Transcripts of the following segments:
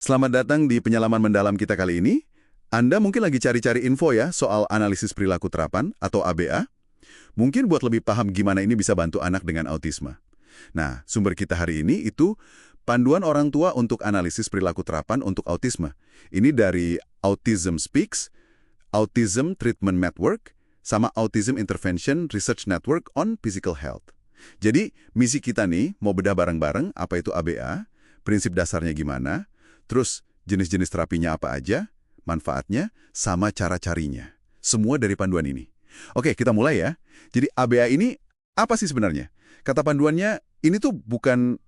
Selamat datang di penyelaman mendalam kita kali ini. Anda mungkin lagi cari-cari info ya soal analisis perilaku terapan atau ABA. Mungkin buat lebih paham gimana ini bisa bantu anak dengan autisme. Nah, sumber kita hari ini itu Panduan Orang Tua untuk Analisis Perilaku Terapan untuk Autisme. Ini dari Autism Speaks, Autism Treatment Network, sama Autism Intervention Research Network on Physical Health. Jadi, misi kita nih mau bedah bareng-bareng apa itu ABA, prinsip dasarnya gimana, terus jenis-jenis terapinya apa aja, manfaatnya, sama cara carinya. Semua dari panduan ini. Oke, kita mulai ya. Jadi ABA ini apa sih sebenarnya? Kata panduannya, ini tuh bukan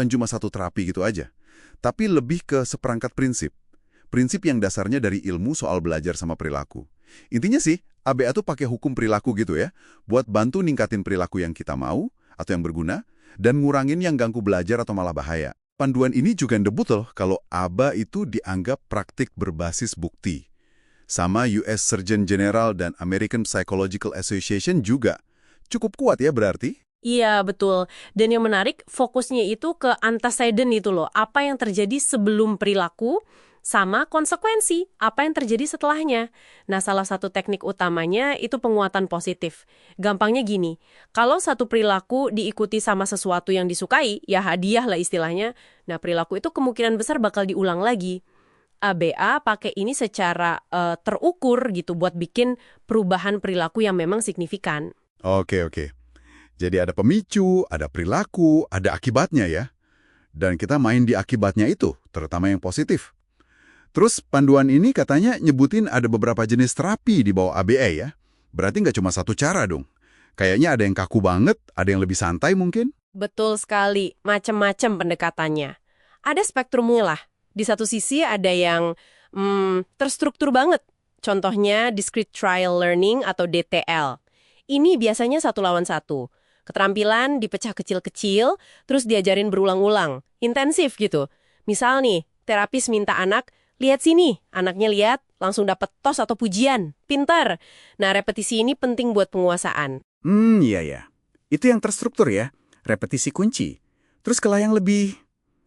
cuma satu terapi gitu aja, tapi lebih ke seperangkat prinsip. Prinsip yang dasarnya dari ilmu soal belajar sama perilaku. Intinya sih, ABA tuh pakai hukum perilaku gitu ya, buat bantu ningkatin perilaku yang kita mau atau yang berguna, dan ngurangin yang ganggu belajar atau malah bahaya. Panduan ini juga debut loh kalau ABA itu dianggap praktik berbasis bukti. Sama US Surgeon General dan American Psychological Association juga. Cukup kuat ya berarti? Iya, betul. Dan yang menarik, fokusnya itu ke antecedent itu loh. Apa yang terjadi sebelum perilaku, sama konsekuensi, apa yang terjadi setelahnya. Nah, salah satu teknik utamanya itu penguatan positif. Gampangnya gini, kalau satu perilaku diikuti sama sesuatu yang disukai, ya hadiah lah istilahnya, nah perilaku itu kemungkinan besar bakal diulang lagi. ABA pakai ini secara terukur gitu buat bikin perubahan perilaku yang memang signifikan. Oke. Jadi ada pemicu, ada perilaku, ada akibatnya ya. Dan kita main di akibatnya itu, terutama yang positif. Terus panduan ini katanya nyebutin ada beberapa jenis terapi di bawah ABA ya. Berarti nggak cuma satu cara dong. Kayaknya ada yang kaku banget, ada yang lebih santai mungkin. Betul sekali, macam-macam pendekatannya. Ada spektrumnya lah. Di satu sisi ada yang terstruktur banget. Contohnya Discrete Trial Learning atau DTL. Ini biasanya 1-1. Keterampilan dipecah kecil-kecil, terus diajarin berulang-ulang. Intensif gitu. Misal nih, terapis minta anak, lihat sini. Anaknya lihat, langsung dapat tos atau pujian. Pintar. Nah, repetisi ini penting buat penguasaan. Iya. Itu yang terstruktur ya. Repetisi kunci. Terus kalau yang lebih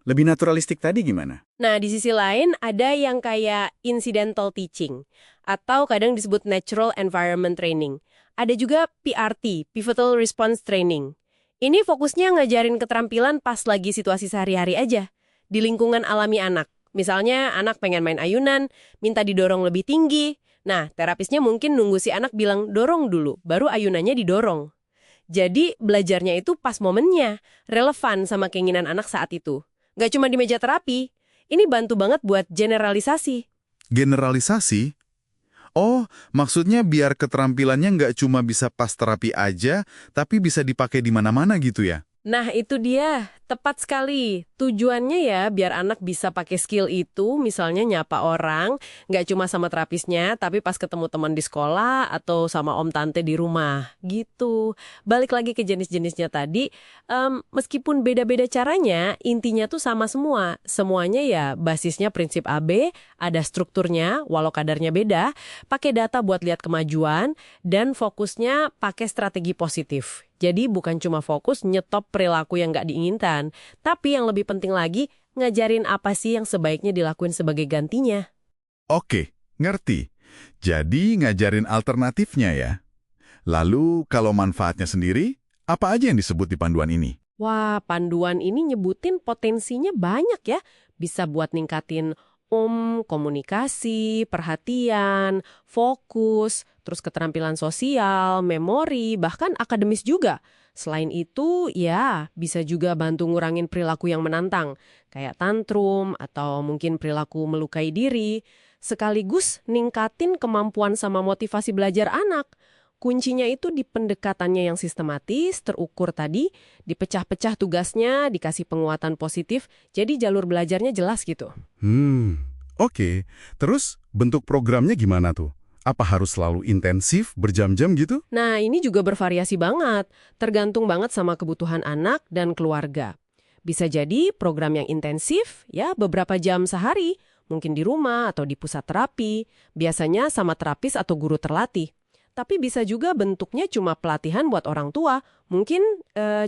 naturalistik tadi gimana? Nah, di sisi lain ada yang kayak incidental teaching. Atau kadang disebut natural environment training. Ada juga PRT, Pivotal Response Training. Ini fokusnya ngajarin keterampilan pas lagi situasi sehari-hari aja. Di lingkungan alami anak. Misalnya anak pengen main ayunan, minta didorong lebih tinggi. Nah, terapisnya mungkin nunggu si anak bilang dorong dulu, baru ayunannya didorong. Jadi, belajarnya itu pas momennya, relevan sama keinginan anak saat itu. Nggak cuma di meja terapi, ini bantu banget buat generalisasi. Generalisasi? Oh, maksudnya biar keterampilannya nggak cuma bisa pas terapi aja, tapi bisa dipakai di mana-mana gitu ya? Nah, itu dia. Tepat sekali. Tujuannya ya biar anak bisa pakai skill itu, misalnya nyapa orang, nggak cuma sama terapisnya, tapi pas ketemu teman di sekolah atau sama om tante di rumah. Gitu. Balik lagi ke jenis-jenisnya tadi, meskipun beda-beda caranya, intinya tuh sama semua. Semuanya ya basisnya prinsip AB, ada strukturnya, walau kadarnya beda, pakai data buat lihat kemajuan, dan fokusnya pakai strategi positif. Jadi bukan cuma fokus nyetop perilaku yang nggak diinginkan, tapi yang lebih penting lagi, ngajarin apa sih yang sebaiknya dilakuin sebagai gantinya. Oke, ngerti. Jadi ngajarin alternatifnya ya. Lalu kalau manfaatnya sendiri, apa aja yang disebut di panduan ini? Wah, panduan ini nyebutin potensinya banyak ya. Bisa buat ningkatin komunikasi, perhatian, fokus, terus keterampilan sosial, memori, bahkan akademis juga. Selain itu, ya bisa juga bantu ngurangin perilaku yang menantang, kayak tantrum atau mungkin perilaku melukai diri, sekaligus ningkatin kemampuan sama motivasi belajar anak. Kuncinya itu di pendekatannya yang sistematis, terukur tadi, dipecah-pecah tugasnya, dikasih penguatan positif, jadi jalur belajarnya jelas gitu. Oke. Terus bentuk programnya gimana tuh? Apa harus selalu intensif, berjam-jam gitu? Nah, ini juga bervariasi banget, tergantung banget sama kebutuhan anak dan keluarga. Bisa jadi program yang intensif, ya beberapa jam sehari, mungkin di rumah atau di pusat terapi, biasanya sama terapis atau guru terlatih. Tapi bisa juga bentuknya cuma pelatihan buat orang tua, mungkin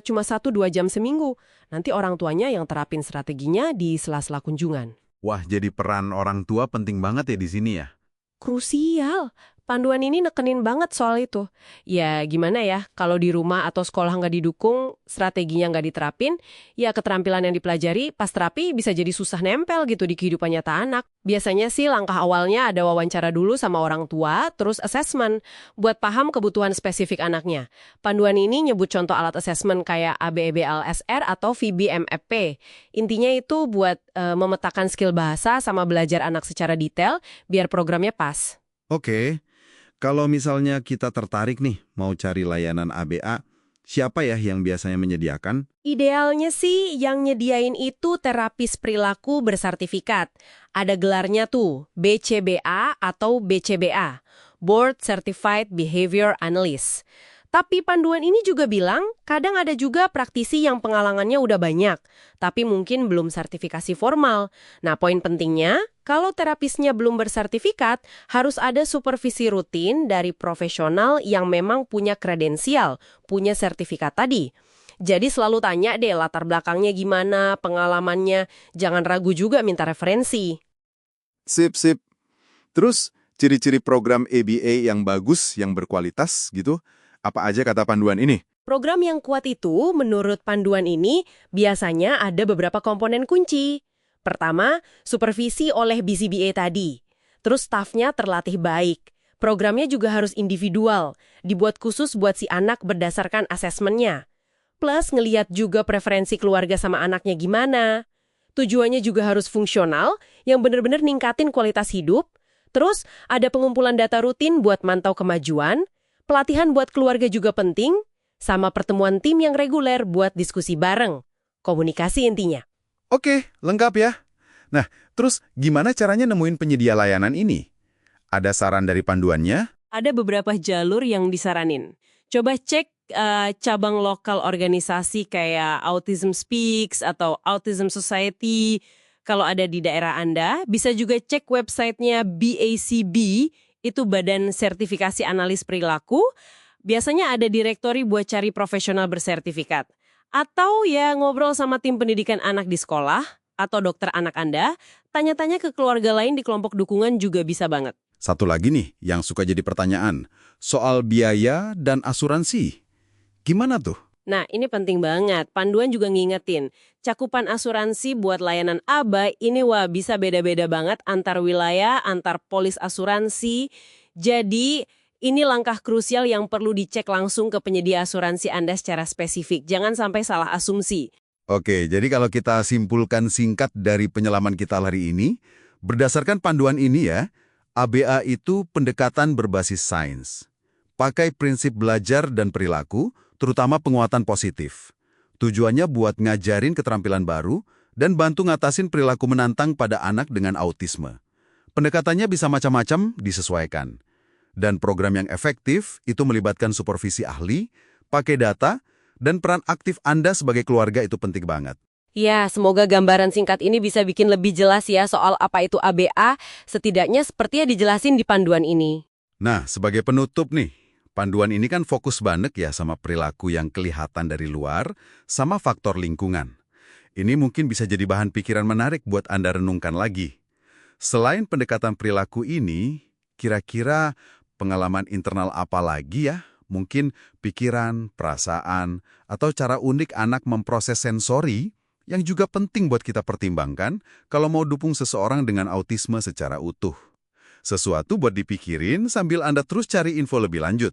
cuma 1-2 jam seminggu. Nanti orang tuanya yang terapin strateginya di sela-sela kunjungan. Wah, jadi peran orang tua penting banget ya di sini ya. Krusial. Panduan ini nekenin banget soal itu. Ya gimana ya, kalau di rumah atau sekolah nggak didukung, strateginya nggak diterapin, ya keterampilan yang dipelajari pas terapi bisa jadi susah nempel gitu di kehidupan nyata anak. Biasanya sih langkah awalnya ada wawancara dulu sama orang tua, terus assessment, buat paham kebutuhan spesifik anaknya. Panduan ini nyebut contoh alat assessment kayak ABEBLSR atau VBMFP. Intinya itu buat memetakan skill bahasa sama belajar anak secara detail, biar programnya pas. Oke, kalau misalnya kita tertarik nih mau cari layanan ABA, siapa ya yang biasanya menyediakan? Idealnya sih yang nyediain itu terapis perilaku bersertifikat. Ada gelarnya tuh, BCBA atau BCBA, Board Certified Behavior Analyst. Tapi panduan ini juga bilang, kadang ada juga praktisi yang pengalamannya udah banyak, tapi mungkin belum sertifikasi formal. Nah, poin pentingnya, kalau terapisnya belum bersertifikat, harus ada supervisi rutin dari profesional yang memang punya kredensial, punya sertifikat tadi. Jadi selalu tanya deh latar belakangnya gimana, pengalamannya, jangan ragu juga minta referensi. Sip. Terus, ciri-ciri program ABA yang bagus, yang berkualitas gitu, apa aja kata panduan ini? Program yang kuat itu, menurut panduan ini, biasanya ada beberapa komponen kunci. Pertama, supervisi oleh BCBA tadi. Terus stafnya terlatih baik. Programnya juga harus individual, dibuat khusus buat si anak berdasarkan asesmennya. Plus ngeliat juga preferensi keluarga sama anaknya gimana. Tujuannya juga harus fungsional, yang benar-benar ningkatin kualitas hidup. Terus ada pengumpulan data rutin buat mantau kemajuan. Pelatihan buat keluarga juga penting, sama pertemuan tim yang reguler buat diskusi bareng. Komunikasi intinya. Oke, lengkap ya. Nah, terus gimana caranya nemuin penyedia layanan ini? Ada saran dari panduannya? Ada beberapa jalur yang disaranin. Coba cek cabang lokal organisasi kayak Autism Speaks atau Autism Society. Kalau ada di daerah Anda, bisa juga cek websitenya BACB, itu Badan Sertifikasi Analis Perilaku. Biasanya ada direktori buat cari profesional bersertifikat. Atau ya ngobrol sama tim pendidikan anak di sekolah atau dokter anak Anda, tanya-tanya ke keluarga lain di kelompok dukungan juga bisa banget. Satu lagi nih yang suka jadi pertanyaan, soal biaya dan asuransi. Gimana tuh? Nah, ini penting banget. Panduan juga ngingetin, cakupan asuransi buat layanan ABA ini bisa beda-beda banget antar wilayah, antar polis asuransi. Jadi, ini langkah krusial yang perlu dicek langsung ke penyedia asuransi Anda secara spesifik. Jangan sampai salah asumsi. Oke, jadi kalau kita simpulkan singkat dari penyelaman kita hari ini, berdasarkan panduan ini ya, ABA itu pendekatan berbasis sains. Pakai prinsip belajar dan perilaku, terutama penguatan positif. Tujuannya buat ngajarin keterampilan baru dan bantu ngatasin perilaku menantang pada anak dengan autisme. Pendekatannya bisa macam-macam, disesuaikan. Dan program yang efektif itu melibatkan supervisi ahli, pakai data, dan peran aktif Anda sebagai keluarga itu penting banget. Ya, semoga gambaran singkat ini bisa bikin lebih jelas ya soal apa itu ABA, setidaknya seperti yang dijelasin di panduan ini. Nah, sebagai penutup nih, panduan ini kan fokus banget ya sama perilaku yang kelihatan dari luar, sama faktor lingkungan. Ini mungkin bisa jadi bahan pikiran menarik buat Anda renungkan lagi. Selain pendekatan perilaku ini, kira-kira pengalaman internal apa lagi ya? Mungkin pikiran, perasaan, atau cara unik anak memproses sensori yang juga penting buat kita pertimbangkan kalau mau dukung seseorang dengan autisme secara utuh. Sesuatu buat dipikirin sambil Anda terus cari info lebih lanjut.